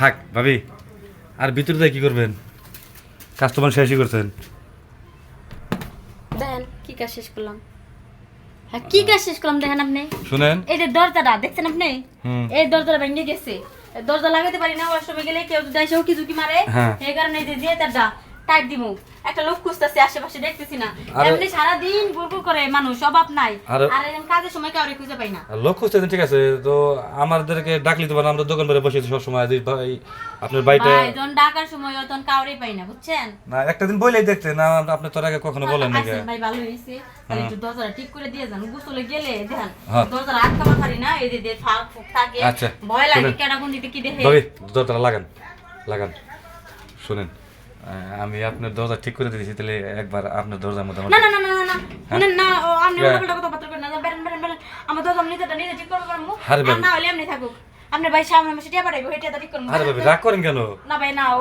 থাক ভাবি, আর ভিতরে দিয়ে কি করবেন? কাস্টমার শেষই করছেন। দেখেন কি কাজ শেষ করলাম। হ্যাঁ কি কাজ শেষ করলাম দেখেন আপনি। শুনেন, এই যে দরজাটা দেখছেন আপনি, এই দরজাটা ভেঙে গেছে। দরজা লাগাতে পারি না, ওর সময় গেলে কেউ যদি এসে উকি ঝুঁকি মারে, এই কারণে এই যে তারটা টাইট দিমু। একটা লোক খুঁজতেছে, আশেপাশে দেখতেছি না। এমনি সারাদিন গুড়গুড় করে মানুষ, অভাব নাই। আর এরকম কাজের সময় কাউরে খুঁজে পাই না। লোক খুঁজতেছেন ঠিক আছে, তো আমাদেরকে ডাকলি তো আমরা দোকান করে বসেছি সবসময়। আপনার বাড়িতে যখন ডাকার সময় তখন কাউরে পাই না, বুঝছেন না, একটা দিন বলেই দেখতে না, আপনি তোর আগে কখনো বলেন না। ভাই ভালো হয়েছে, তাহলে একটু দরজাটা ঠিক করে দিয়ে যান। গোসলে গেলে দেখেন দরজাটা আটকানো পারি না, এই যে ফাঁক ফুক থাকে, ভয় লাগে কেডা কোন দিকে কি দেখে। ভাবি দরজাটা লাগান লাগান। শুনেন, আমি আপনার দরজা ঠিক করে দিয়েছি, তাহলে একবার আপনার দরজার মধ্যে না না না না না শুনেন না, আপনি উল্টো কথা বার্তা করেন না। বেরেন বেরেন বেরেন, আমার দরজা নিজে ঠিক করব পারমু, আর না হলে এমনি থাকুক। আপনি ভাই সামনে মাসে টিয়া পাঠাইবো, হেটিয়া ঠিক করব। আরে ভাবি রাগ করেন কেন? না ভাই না, ও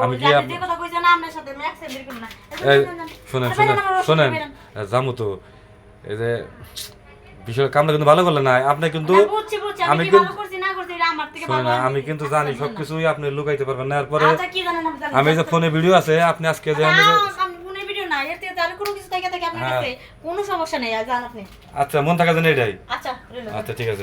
যে কথা কইছে না আপনার সাথে আমি অ্যাকসেপ্ট করব না। শুনেন শুনেন শুনেন, জামু তো এই যে বিষয় কামটা কিন্তু ভালো করলেন না আপনি, কিন্তু আমি কি ভালো করছি না করছি এটা আমার থেকে ভালো। আমি কিন্তু জানি সবকিছুই আপনি লুকাইতে পারবেন না। এরপরে আচ্ছা কি জানেন, আমি যে ফোনে ভিডিও আছে, আপনি আজকে যে আমি ফোনে ভিডিও না, এর থেকে তার কোনো কিছু থাকে আপনার কাছে কোনো সমস্যা নেই, জান আপনি। আচ্ছা মন থাকা জানেন এটাই। আচ্ছা আচ্ছা ঠিক আছে।